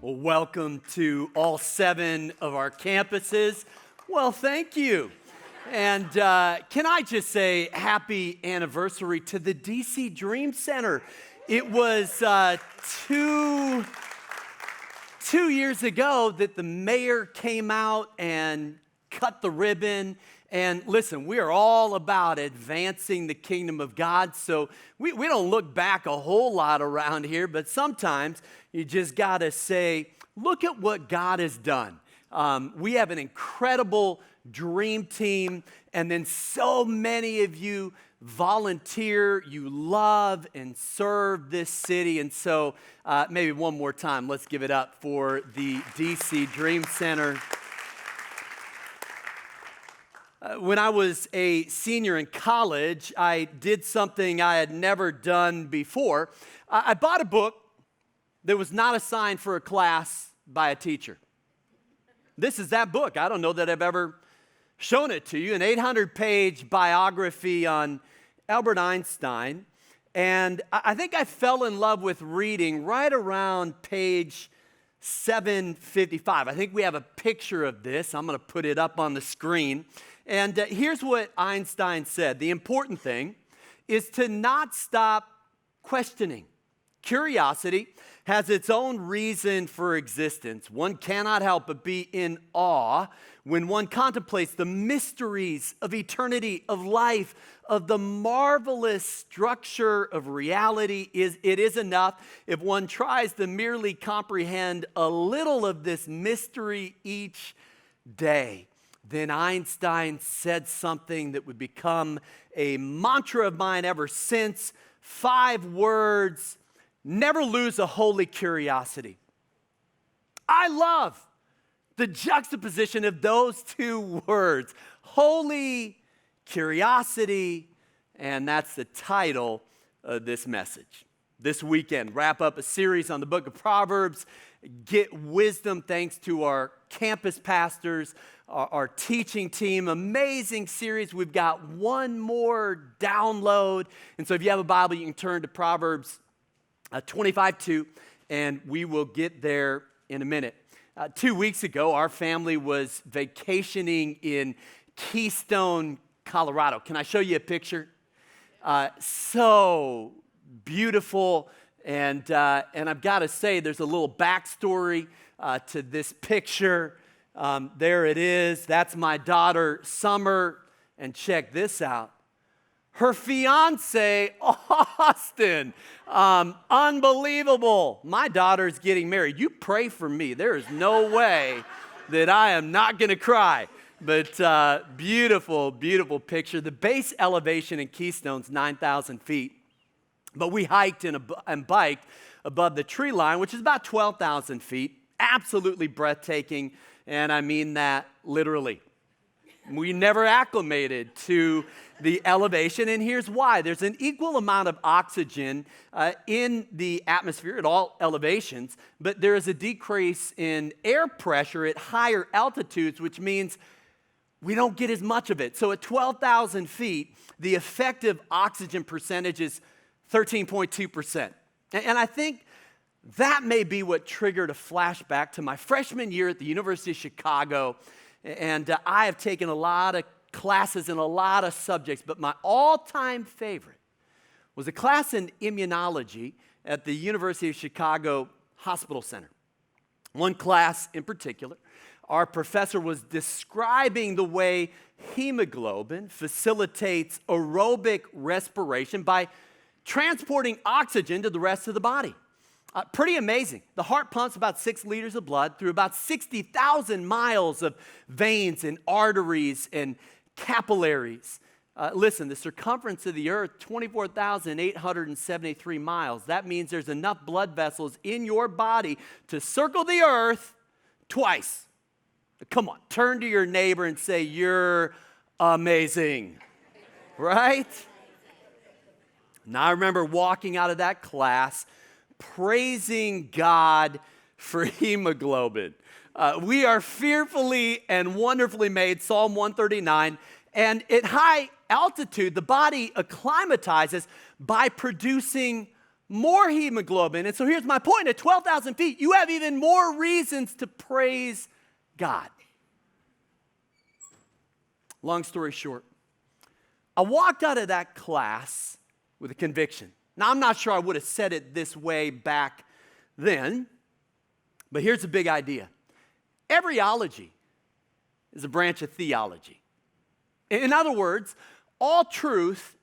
Well, welcome to all 7 of our campuses. Well, thank you. And can I just say happy anniversary to the DC Dream Center. It was two years ago that the mayor came out and cut the ribbon. And listen, we are all about advancing the kingdom of God, so we don't look back a whole lot around here, but sometimes you just got to say, look at what God has done. We have an incredible dream team, and then so many of you volunteer, you love and serve this city, and so maybe one more time, let's give it up for the DC Dream Center. When I was a senior in college, I did something I had never done before. I bought a book that was not assigned for a class by a teacher. This is that book. I don't know that I've ever shown it to you, an 800-page biography on Albert Einstein. And I think I fell in love with reading right around page 755. I think we have a picture of this. I'm going to put it up on the screen. And here's what Einstein said. The important thing is to not stop questioning. Curiosity has its own reason for existence. One cannot help but be in awe when one contemplates the mysteries of eternity, of life, of the marvelous structure of reality. It is enough if one tries to merely comprehend a little of this mystery each day. Then Einstein said something that would become a mantra of mine ever since. 5 words: never lose a holy curiosity. I love the juxtaposition of those 2 words, holy curiosity, and that's the title of this message. This weekend, wrap up a series on the book of Proverbs, get wisdom thanks to our campus pastors, our teaching team. Amazing series. We've got one more download. And so if you have a Bible, you can turn to Proverbs 25:2, and we will get there in a minute. 2 weeks ago, our family was vacationing in Keystone, Colorado. Can I show you a picture? So beautiful. And I've got to say, there's a little backstory to this picture. There it is. That's my daughter, Summer. And check this out. Her fiance, Austin. Unbelievable. My daughter's getting married. You pray for me. There is no way that I am not going to cry. But beautiful, beautiful picture. The base elevation in Keystone's 9,000 feet. But we hiked and biked above the tree line, which is about 12,000 feet. Absolutely breathtaking, and I mean that literally. We never acclimated to the elevation, and here's why. There's an equal amount of oxygen in the atmosphere at all elevations, but there is a decrease in air pressure at higher altitudes, which means we don't get as much of it. So at 12,000 feet, the effective oxygen percentage is 13.2%. And I think that may be what triggered a flashback to my freshman year at the University of Chicago. And I have taken a lot of classes in a lot of subjects, but my all-time favorite was a class in immunology at the University of Chicago Hospital Center. One class in particular, our professor was describing the way hemoglobin facilitates aerobic respiration by transporting oxygen to the rest of the body. Pretty amazing. The heart pumps about 6 liters of blood through about 60,000 miles of veins and arteries and capillaries. Listen, the circumference of the earth, 24,873 miles. That means there's enough blood vessels in your body to circle the earth twice. Come on, turn to your neighbor and say, "You're amazing." Right? Now, I remember walking out of that class praising God for hemoglobin. We are fearfully and wonderfully made, Psalm 139, and at high altitude, the body acclimatizes by producing more hemoglobin. And so here's my point. At 12,000 feet, you have even more reasons to praise God. Long story short, I walked out of that class with a conviction. Now, I'm not sure I would have said it this way back then, but here's the big idea. Everyology is a branch of theology. In other words, all truth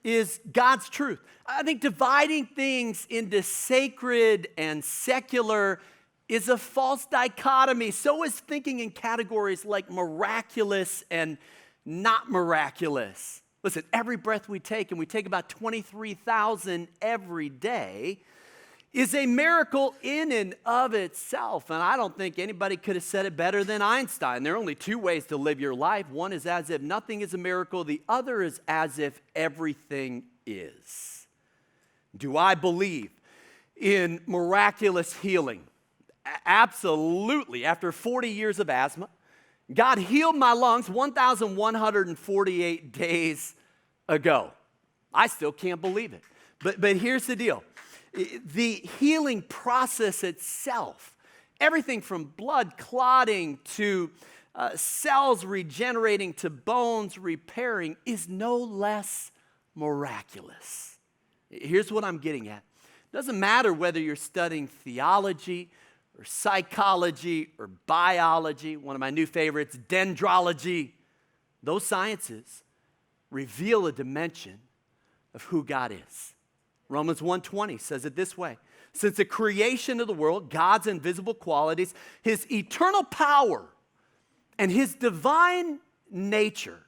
is God's truth. I think dividing things into sacred and secular is a false dichotomy. So is thinking in categories like miraculous and not miraculous. Listen, every breath we take, and we take about 23,000 every day, is a miracle in and of itself. And I don't think anybody could have said it better than Einstein. There are only two ways to live your life. One is as if nothing is a miracle. The other is as if everything is. Do I believe in miraculous healing? Absolutely. After 40 years of asthma, God healed my lungs 1,148 days ago. I still can't believe it. But here's the deal. The healing process itself, everything from blood clotting to cells regenerating to bones repairing, is no less miraculous. Here's what I'm getting at. It doesn't matter whether you're studying theology or psychology or biology, one of my new favorites, dendrology. Those sciences reveal a dimension of who God is. Romans 1:20 says it this way. Since the creation of the world, God's invisible qualities, his eternal power, and his divine nature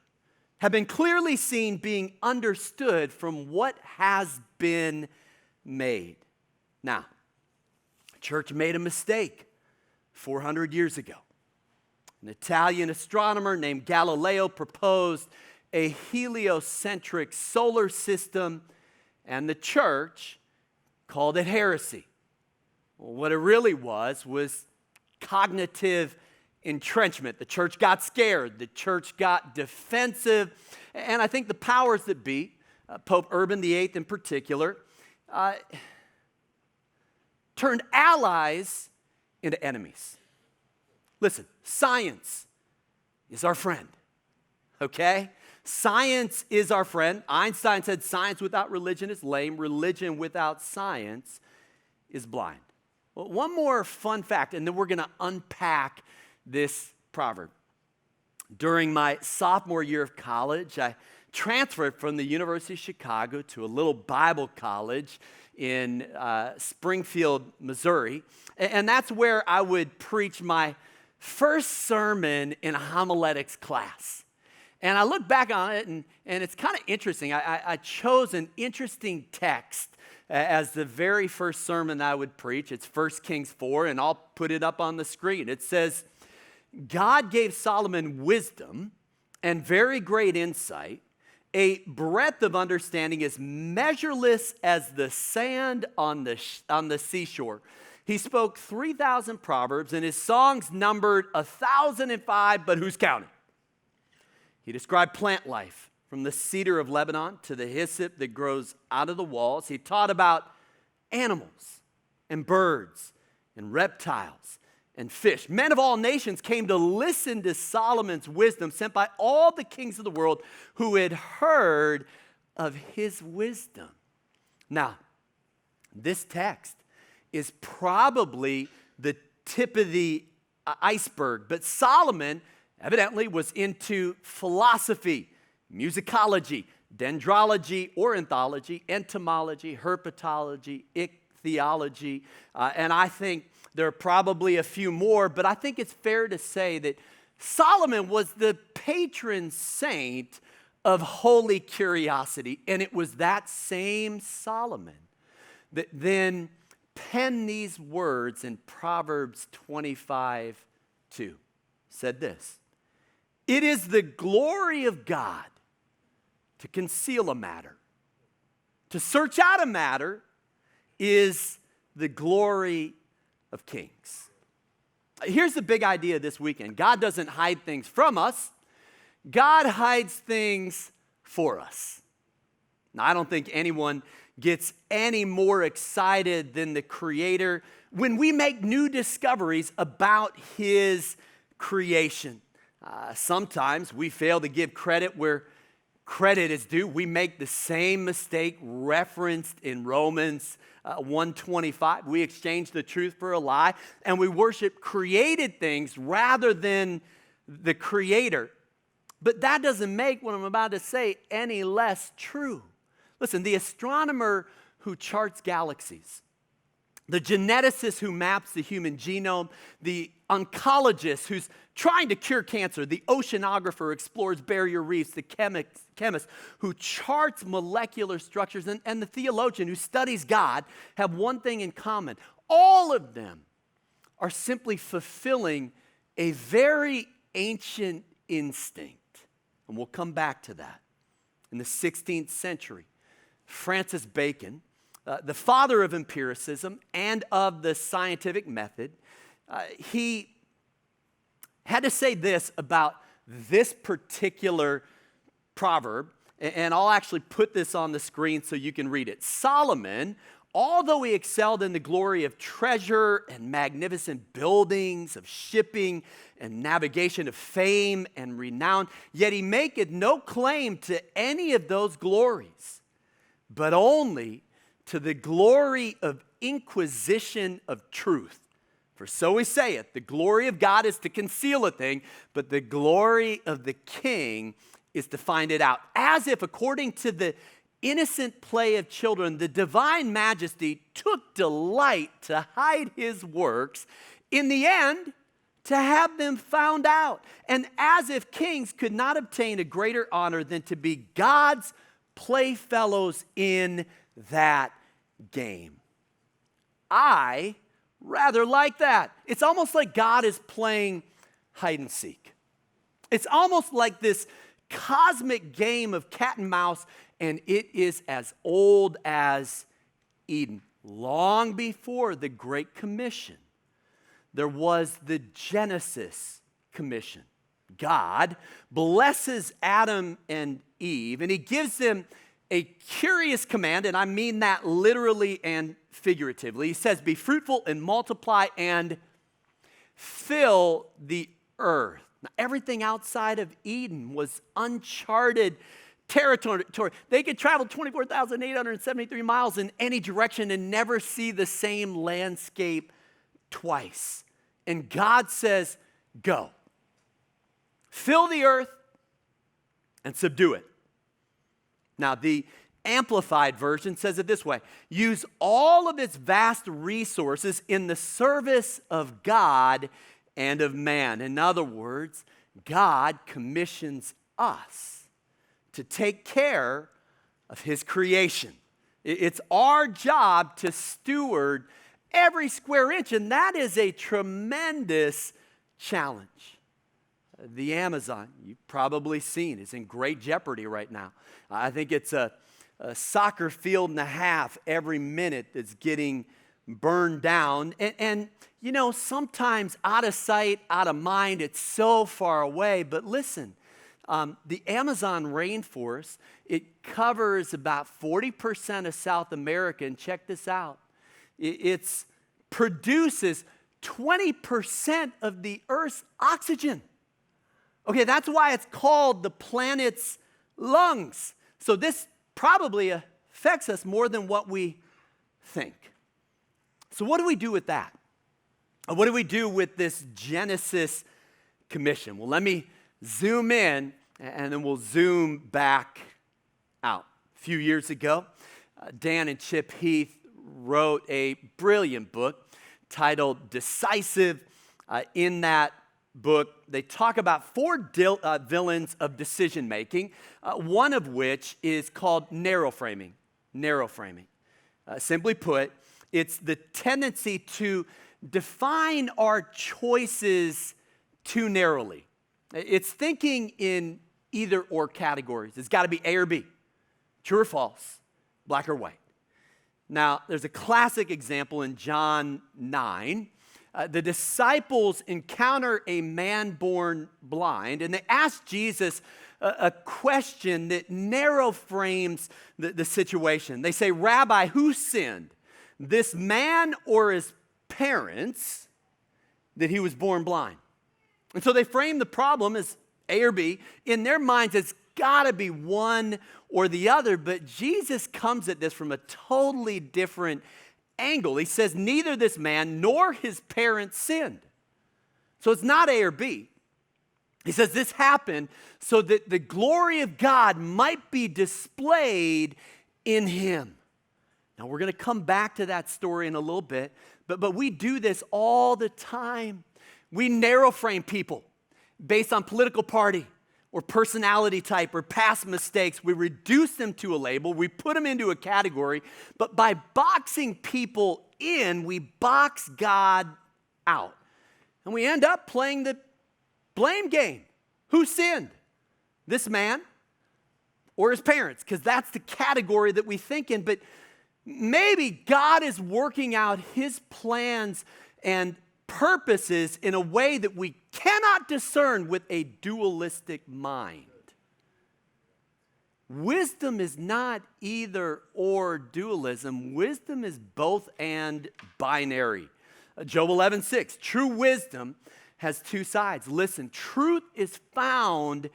have been clearly seen, being understood from what has been made. Now, the church made a mistake 400 years ago. An Italian astronomer named Galileo proposed a heliocentric solar system, and the church called it heresy. Well, what it really was cognitive entrenchment. The church got scared. The church got defensive. And I think the powers that be, Pope Urban VIII in particular, turned allies into enemies. Listen, science is our friend, okay? Science is our friend. Einstein said science without religion is lame. Religion without science is blind. Well, one more fun fact, and then we're going to unpack this proverb. During my sophomore year of college, I transferred from the University of Chicago to a little Bible college in Springfield, Missouri. And that's where I would preach my first sermon in a homiletics class. And I look back on it, and it's kind of interesting. I chose an interesting text as the very first sermon I would preach. It's 1 Kings 4, and I'll put it up on the screen. It says, God gave Solomon wisdom and very great insight, a breadth of understanding as measureless as the sand on the seashore. He spoke 3,000 proverbs, and his songs numbered 1,005, but who's counting? He described plant life, from the cedar of Lebanon to the hyssop that grows out of the walls. He taught about animals and birds and reptiles and fish. Men of all nations came to listen to Solomon's wisdom, sent by all the kings of the world who had heard of his wisdom. Now, this text is probably the tip of the iceberg, but Solomon evidently was into philosophy, musicology, dendrology, ornithology, entomology, herpetology, ichthyology, and I think there are probably a few more, but I think it's fair to say that Solomon was the patron saint of holy curiosity, and it was that same Solomon that then penned these words in Proverbs 25:2. Said this, "It is the glory of God to conceal a matter. To search out a matter is the glory of kings." Here's the big idea this weekend. God doesn't hide things from us. God hides things for us. Now, I don't think anyone gets any more excited than the Creator when we make new discoveries about His creation. Sometimes we fail to give credit where credit is due. We make the same mistake referenced in Romans 1:25. We exchange the truth for a lie, and we worship created things rather than the Creator. But that doesn't make what I'm about to say any less true. Listen, the astronomer who charts galaxies, the geneticist who maps the human genome, the oncologist who's trying to cure cancer, the oceanographer explores barrier reefs, the chemist who charts molecular structures, and the theologian who studies God have one thing in common. All of them are simply fulfilling a very ancient instinct. And we'll come back to that. In the 16th century, Francis Bacon, the father of empiricism and of the scientific method, he had to say this about this particular proverb, and I'll actually put this on the screen so you can read it. Solomon, although he excelled in the glory of treasure and magnificent buildings, of shipping and navigation, of fame and renown, yet he maketh no claim to any of those glories, but only to the glory of inquisition of truth. For so he saith, the glory of God is to conceal a thing, but the glory of the king is to find it out. As if, according to the innocent play of children, the divine majesty took delight to hide his works, in the end, to have them found out. And as if kings could not obtain a greater honor than to be God's playfellows in that game. I rather like that. It's almost like God is playing hide and seek. It's almost like this cosmic game of cat and mouse, and it is as old as Eden. Long before the Great Commission, there was the Genesis Commission. God blesses Adam and Eve, and he gives them a curious command, and I mean that literally and figuratively. He says, be fruitful and multiply and fill the earth. Now, everything outside of Eden was uncharted territory. They could travel 24,873 miles in any direction and never see the same landscape twice. And God says, go. Fill the earth and subdue it. Now, the Amplified Version says it this way: use all of its vast resources in the service of God and of man. In other words, God commissions us to take care of his creation. It's our job to steward every square inch, and that is a tremendous challenge. The Amazon, you've probably seen, is in great jeopardy right now. I think it's a soccer field and a half every minute that's getting burned down. And you know, sometimes out of sight, out of mind, it's so far away. But listen, the Amazon rainforest, it covers about 40% of South America. And check this out. It produces 20% of the Earth's oxygen. Okay, that's why it's called the planet's lungs. So this probably affects us more than what we think. So what do we do with that? What do we do with this Genesis Commission? Well, let me zoom in and then we'll zoom back out. A few years ago, Dan and Chip Heath wrote a brilliant book titled Decisive. In that book, they talk about four villains of decision making, one of which is called narrow framing. Narrow framing. Simply put, it's the tendency to define our choices too narrowly. It's thinking in either or categories. It's got to be A or B, true or false, black or white. Now, there's a classic example in John 9. The disciples encounter a man born blind, and they ask Jesus a question that narrow frames the situation. They say, Rabbi, who sinned, this man or his parents, that he was born blind? And so they frame the problem as A or B. In their minds, it's got to be one or the other, but Jesus comes at this from a totally different angle. He says, neither this man nor his parents sinned. So it's not A or B. He says this happened so that the glory of God might be displayed in him. Now, we're going to come back to that story in a little bit, but we do this all the time. We narrow frame people based on political party or personality type or past mistakes. We reduce them to a label. We put them into a category. But by boxing people in, we box God out. And we end up playing the blame game. Who sinned? This man or his parents? Because that's the category that we think in. But maybe God is working out his plans and purposes in a way that we cannot discern with a dualistic mind. Wisdom is not either or dualism. Wisdom is both and binary. Job 11:6, true wisdom has two sides. Listen, truth is found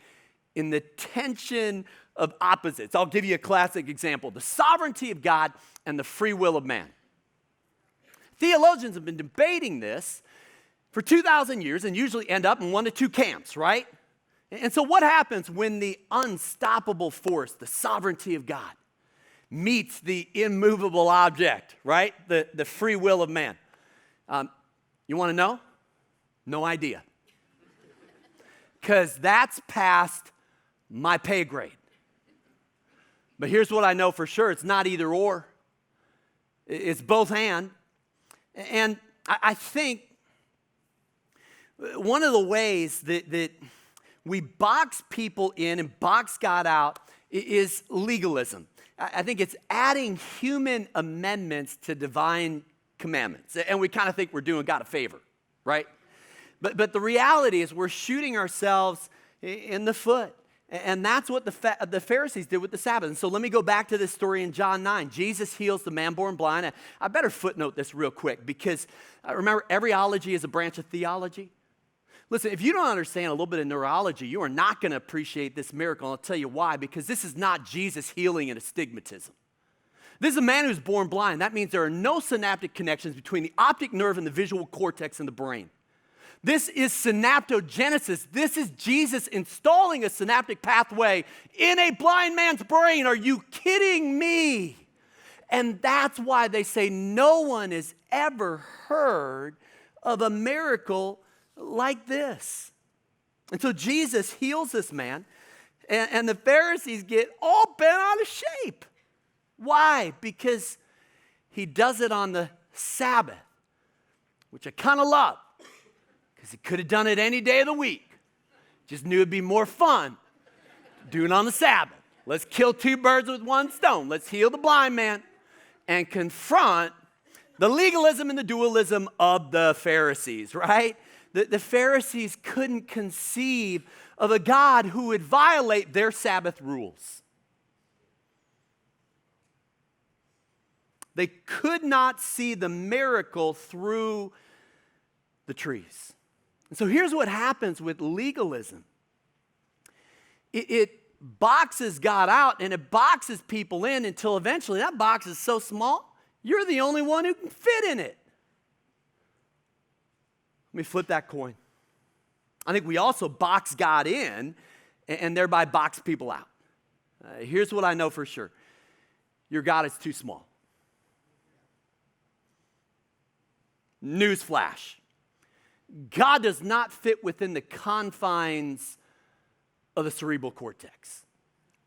in the tension of opposites. I'll give you a classic example: the sovereignty of God and the free will of man. Theologians have been debating this for 2,000 years and usually end up in one of two camps, right? And so what happens when the unstoppable force, the sovereignty of God, meets the immovable object, right? The free will of man? You want to know? No idea. Because that's past my pay grade. But here's what I know for sure. It's not either or. It's both and. And I think one of the ways that we box people in and box God out is legalism. I think it's adding human amendments to divine commandments. And we kind of think we're doing God a favor, right? But the reality is we're shooting ourselves in the foot. And that's what the Pharisees did with the Sabbath. And so let me go back to this story in John 9. Jesus heals the man born blind. I better footnote this real quick because remember, every ology is a branch of theology. Listen, if you don't understand a little bit of neurology, you are not going to appreciate this miracle. I'll tell you why. Because this is not Jesus healing an astigmatism. This is a man who's born blind. That means there are no synaptic connections between the optic nerve and the visual cortex in the brain. This is synaptogenesis. This is Jesus installing a synaptic pathway in a blind man's brain. Are you kidding me? And that's why they say no one has ever heard of a miracle like this. And so Jesus heals this man, and the Pharisees get all bent out of shape. Why? Because he does it on the Sabbath, which I kind of love. Because he could have done it any day of the week. Just knew it'd be more fun doing it on the Sabbath. Let's kill two birds with one stone. Let's heal the blind man and confront the legalism and the dualism of the Pharisees, right? The Pharisees couldn't conceive of a God who would violate their Sabbath rules. They could not see the miracle through the trees. And so here's what happens with legalism. It boxes God out and it boxes people in until eventually that box is so small, you're the only one who can fit in it. Let me flip that coin. I think we also box God in and thereby box people out. Here's what I know for sure. Your God is too small. Newsflash. God does not fit within the confines of the cerebral cortex.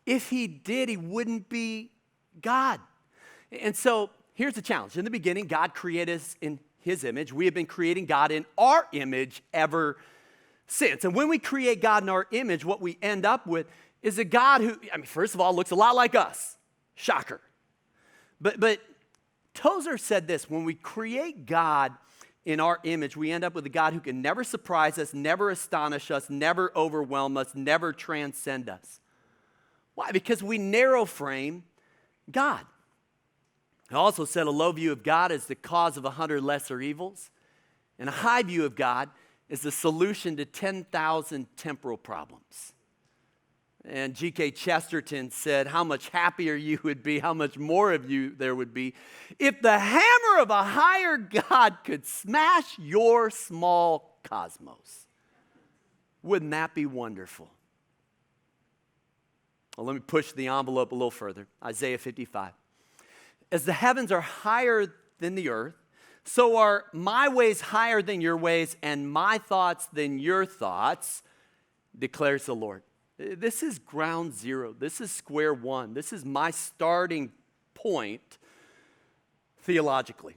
If he did, he wouldn't be God. And so here's the challenge. In the beginning, God created us in his image. We have been creating God in our image ever since. And when we create God in our image, what we end up with is a God who, first of all, looks a lot like us. Shocker. But Tozer said this: when we create God in our image, we end up with a God who can never surprise us, never astonish us, never overwhelm us, never transcend us. Why? Because we narrow frame God. I also said a low view of God is the cause of 100 lesser evils, and a high view of God is the solution to 10,000 temporal problems. And G.K. Chesterton said how much happier you would be, how much more of you there would be, if the hammer of a higher God could smash your small cosmos. Wouldn't that be wonderful? Well, let me push the envelope a little further. Isaiah 55. As the heavens are higher than the earth, so are my ways higher than your ways, and my thoughts than your thoughts, declares the Lord. This is ground zero. This is square one. This is my starting point theologically.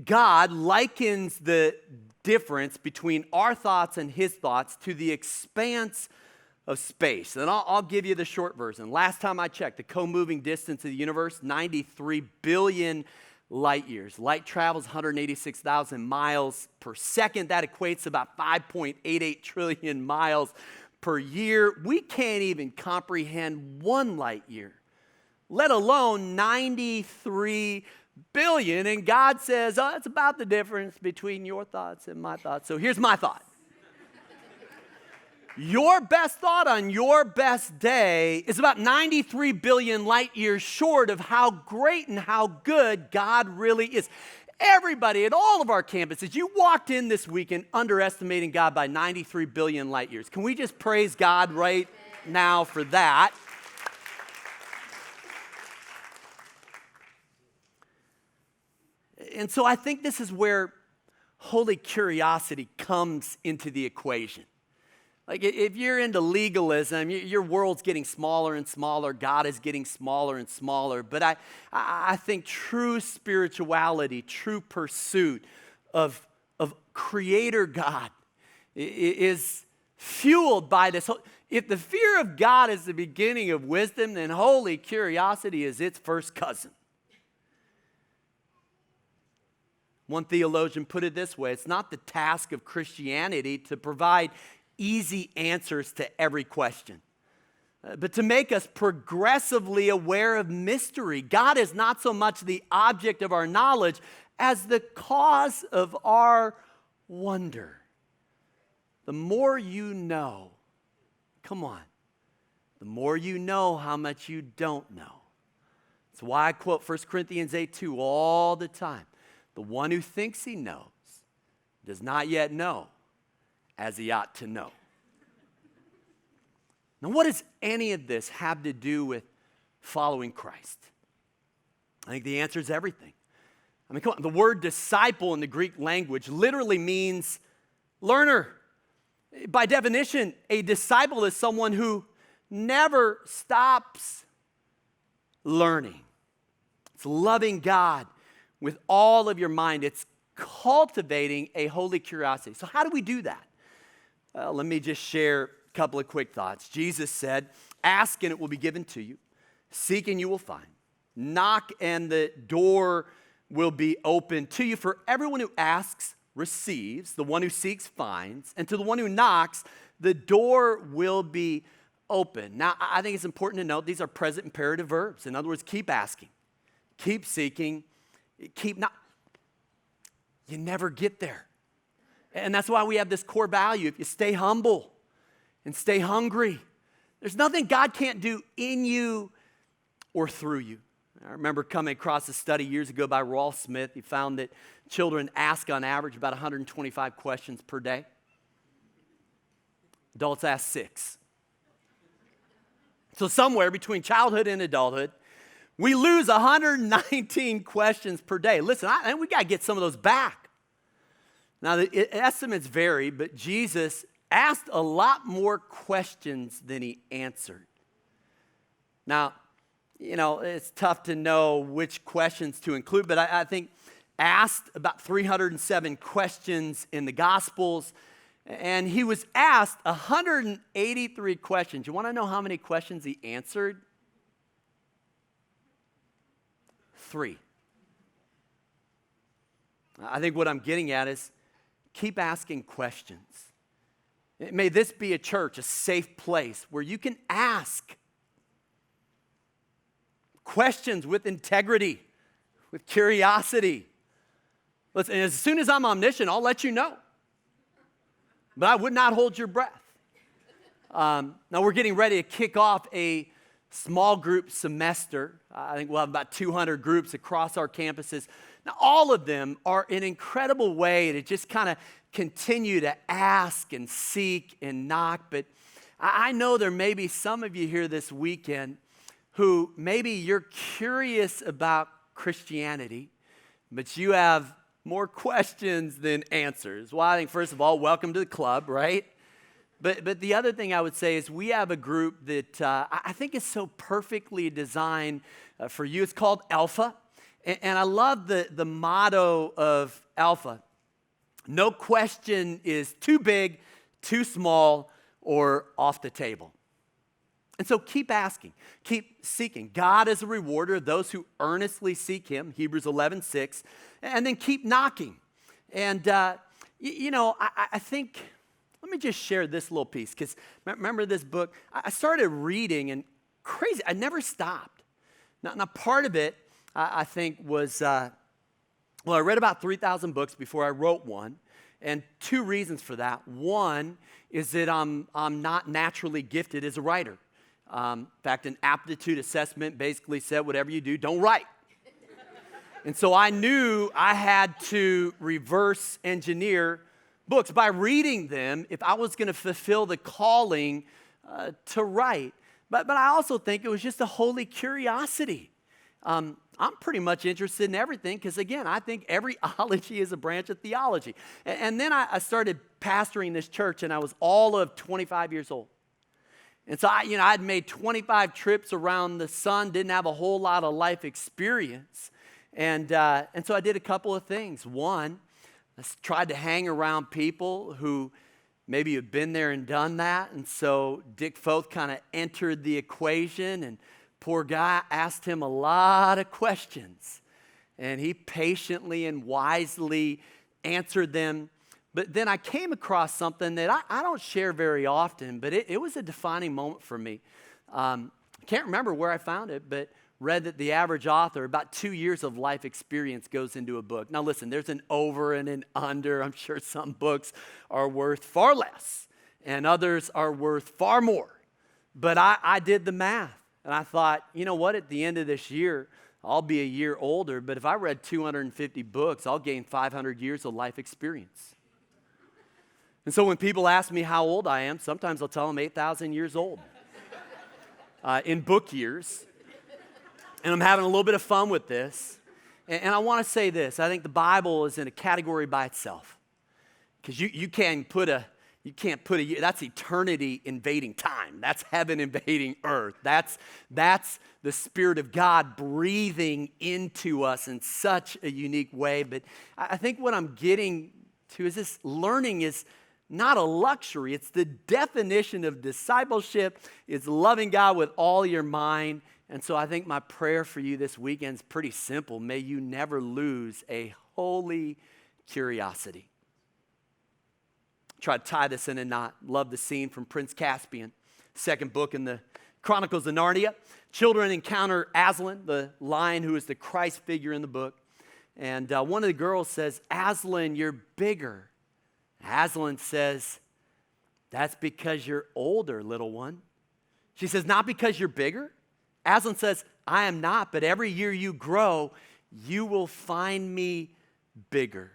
God likens the difference between our thoughts and his thoughts to the expanse of space. And I'll give you the short version. Last time I checked, the co-moving distance of the universe, 93 billion light years. Light travels 186,000 miles per second. That equates to about 5.88 trillion miles per year. We can't even comprehend 1 light year, let alone 93 billion. And God says, oh, it's about the difference between your thoughts and my thoughts. So here's my thought. Your best thought on your best day is about 93 billion light years short of how great and how good God really is. Everybody at all of our campuses, you walked in this weekend underestimating God by 93 billion light years. Can we just praise God right now for that? And so I think this is where holy curiosity comes into the equation. Like if you're into legalism, your world's getting smaller and smaller. God is getting smaller and smaller. But I think true spirituality, true pursuit of Creator God is fueled by this. If the fear of God is the beginning of wisdom, then holy curiosity is its first cousin. One theologian put it this way: it's not the task of Christianity to provide easy answers to every question, but to make us progressively aware of mystery. God is not so much the object of our knowledge as the cause of our wonder. The more you know, come on, the more you know how much you don't know. That's why I quote 1 Corinthians 8:2 all the time. The one who thinks he knows does not yet know as he ought to know. Now, what does any of this have to do with following Christ? I think the answer is everything. I mean, come on, the word disciple in the Greek language literally means learner. By definition, a disciple is someone who never stops learning. It's loving God with all of your mind. It's cultivating a holy curiosity. So how do we do that? Let me just share a couple of quick thoughts. Jesus said, ask and it will be given to you. Seek and you will find. Knock and the door will be open to you. For everyone who asks receives. The one who seeks finds. And to the one who knocks, the door will be open. Now, I think it's important to note these are present imperative verbs. In other words, keep asking. Keep seeking. Keep not. You never get there. And that's why we have this core value. If you stay humble and stay hungry, there's nothing God can't do in you or through you. I remember coming across a study years ago by Rolf Smith. He found that children ask on average about 125 questions per day. Adults ask 6. So somewhere between childhood and adulthood, we lose 119 questions per day. Listen, we got to get some of those back. Now, the estimates vary, but Jesus asked a lot more questions than he answered. Now, it's tough to know which questions to include, but I think asked about 307 questions in the Gospels, and he was asked 183 questions. You want to know how many questions he answered? 3. I think what I'm getting at is keep asking questions. May this be a church, a safe place where you can ask questions with integrity, with curiosity. Listen, as soon as I'm omniscient, I'll let you know. But I would not hold your breath. Now we're getting ready to kick off a small group semester. I think we'll have about 200 groups across our campuses. Now all of them are an incredible way to just kind of continue to ask and seek and knock. But I know there may be some of you here this weekend who maybe you're curious about Christianity, but you have more questions than answers. Well, I think first of all, welcome to the club, right? But the other thing I would say is we have a group that I think is so perfectly designed for you. It's called Alpha. And I love the motto of Alpha. No question is too big, too small, or off the table. And so keep asking, keep seeking. God is a rewarder of those who earnestly seek him, Hebrews 11:6, and then keep knocking. And, I think, let me just share this little piece, because remember this book? I started reading, and crazy, I never stopped. Now part of it, I think, was, I read about 3,000 books before I wrote one, and two reasons for that. One is that I'm not naturally gifted as a writer. In fact, an aptitude assessment basically said, whatever you do, don't write. And so I knew I had to reverse engineer books by reading them if I was going to fulfill the calling to write. But I also think it was just a holy curiosity. I'm pretty much interested in everything because, again, I think every ology is a branch of theology. And then I started pastoring this church, and I was all of 25 years old. And so, I'd made 25 trips around the sun, didn't have a whole lot of life experience. And so I did a couple of things. One, I tried to hang around people who maybe had been there and done that. And so Dick Foth kind of entered the equation, and poor guy asked him a lot of questions. And he patiently and wisely answered them. But then I came across something that I don't share very often, but it was a defining moment for me. I can't remember where I found it, but read that the average author, about 2 years of life experience goes into a book. Now listen, there's an over and an under. I'm sure some books are worth far less, and others are worth far more. But I did the math, and I thought, you know what, at the end of this year, I'll be a year older, but if I read 250 books, I'll gain 500 years of life experience. And so when people ask me how old I am, sometimes I'll tell them 8,000 years old in book years. And I'm having a little bit of fun with this. And I want to say this. I think the Bible is in a category by itself. Because you can't put a year. That's eternity invading time. That's heaven invading earth. That's the Spirit of God breathing into us in such a unique way. But I think what I'm getting to is this: learning is not a luxury. It's the definition of discipleship. It's loving God with all your mind. And so I think my prayer for you this weekend is pretty simple. May you never lose a holy curiosity. Try to tie this in a knot. Love the scene from Prince Caspian, second book in the Chronicles of Narnia. Children encounter Aslan, the lion who is the Christ figure in the book. And one of the girls says, "Aslan, you're bigger." Aslan says, "That's because you're older, little one." She says, "Not because you're bigger?" Aslan says, "I am not, but every year you grow, you will find me bigger."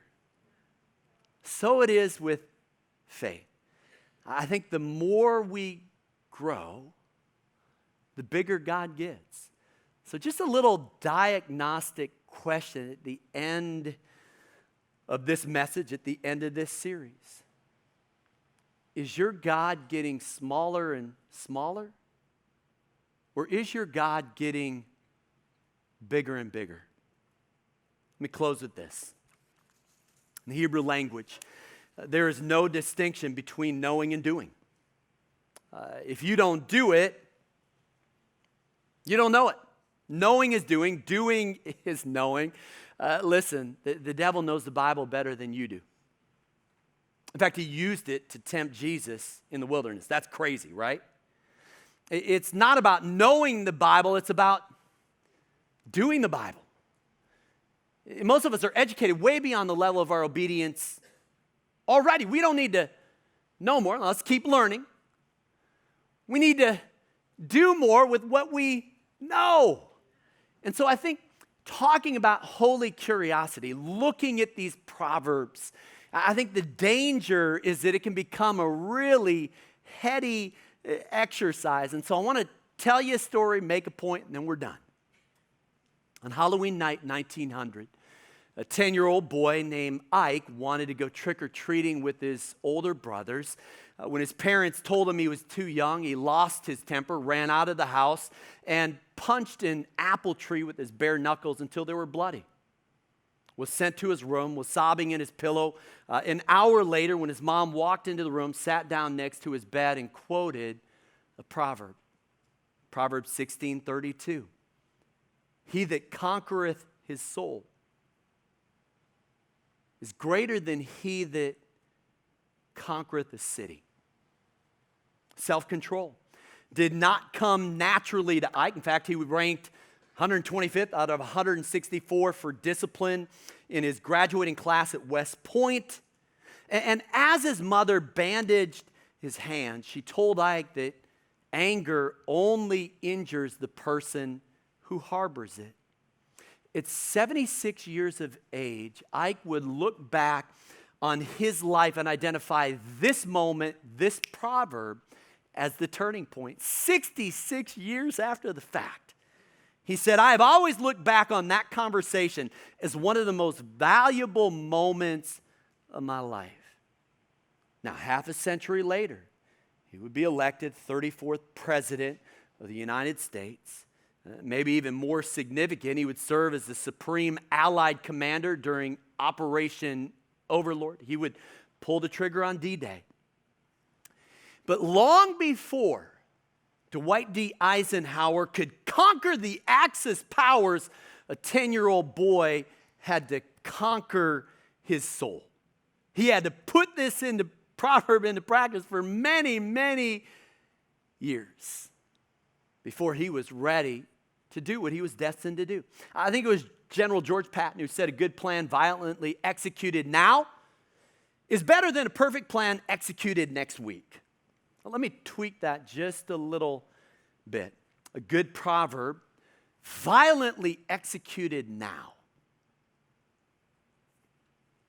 So it is with faith. I think the more we grow, the bigger God gets. So just a little diagnostic question at the end of this message, at the end of this series. Is your God getting smaller and smaller? Or is your God getting bigger and bigger? Let me close with this. In the Hebrew language, there is no distinction between knowing and doing. If you don't do it, you don't know it. Knowing is doing is knowing. Listen, the devil knows the Bible better than you do. In fact, he used it to tempt Jesus in the wilderness. That's crazy, right? It's not about knowing the Bible, it's about doing the Bible. Most of us are educated way beyond the level of our obedience already. We don't need to know more. Let's keep learning. We need to do more with what we know. And so I think talking about holy curiosity, looking at these proverbs, I think the danger is that it can become a really heady exercise. And so I want to tell you a story, make a point, and then we're done. On Halloween night, 1900, a 10-year-old boy named Ike wanted to go trick-or-treating with his older brothers. When his parents told him he was too young, he lost his temper, ran out of the house, and punched an apple tree with his bare knuckles until they were bloody. Was sent to his room, was sobbing in his pillow. An hour later, when his mom walked into the room, sat down next to his bed and quoted a proverb. Proverbs 16:32. He that conquereth his soul is greater than he that conquereth a city. Self-control did not come naturally to Ike. In fact, he was ranked 125th out of 164 for discipline in his graduating class at West Point. And as his mother bandaged his hand, she told Ike that anger only injures the person who harbors it. At 76 years of age, Ike would look back on his life and identify this moment, this proverb, as the turning point. 66 years after the fact. He said, I have always looked back on that conversation as one of the most valuable moments of my life. Now, half a century later, he would be elected 34th president of the United States. Maybe even more significant, he would serve as the supreme Allied commander during Operation Overlord. He would pull the trigger on D-Day. But long before Dwight D. Eisenhower could conquer the Axis powers, a 10-year-old boy had to conquer his soul. He had to put this proverb into practice for many, many years before he was ready to do what he was destined to do. I think it was General George Patton who said a good plan violently executed now is better than a perfect plan executed next week. Well, let me tweak that just a little bit. A good proverb, violently executed now,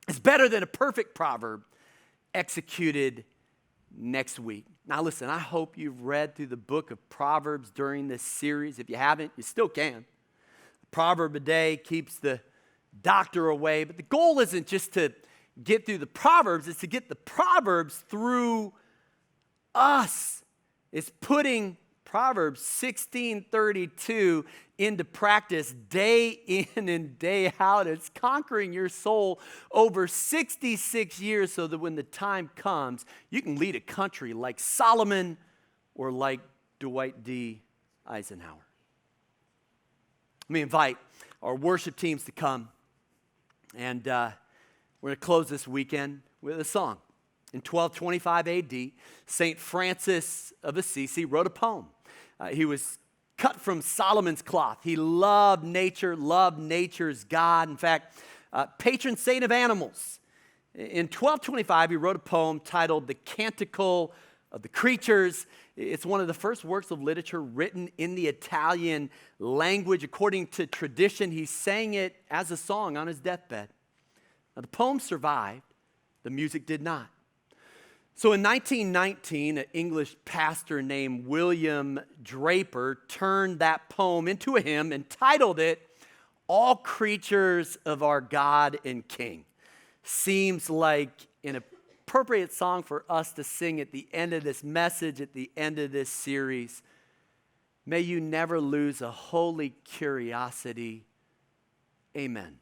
is better than a perfect proverb executed next week. Now listen, I hope you've read through the book of Proverbs during this series. If you haven't, you still can. The proverb a day keeps the doctor away, but the goal isn't just to get through the Proverbs, it's to get the Proverbs through us. It's putting Proverbs 16:32 into practice day in and day out. It's conquering your soul over 66 years so that when the time comes, you can lead a country like Solomon or like Dwight D. Eisenhower. Let me invite our worship teams to come, and we're going to close this weekend with a song. In 1225 AD, St. Francis of Assisi wrote a poem. He was cut from Solomon's cloth. He loved nature, loved nature's God. In fact, patron saint of animals. In 1225, he wrote a poem titled The Canticle of the Creatures. It's one of the first works of literature written in the Italian language. According to tradition, he sang it as a song on his deathbed. Now, the poem survived. The music did not. So in 1919, an English pastor named William Draper turned that poem into a hymn and titled it, All Creatures of Our God and King. Seems like an appropriate song for us to sing at the end of this message, at the end of this series. May you never lose a holy curiosity. Amen.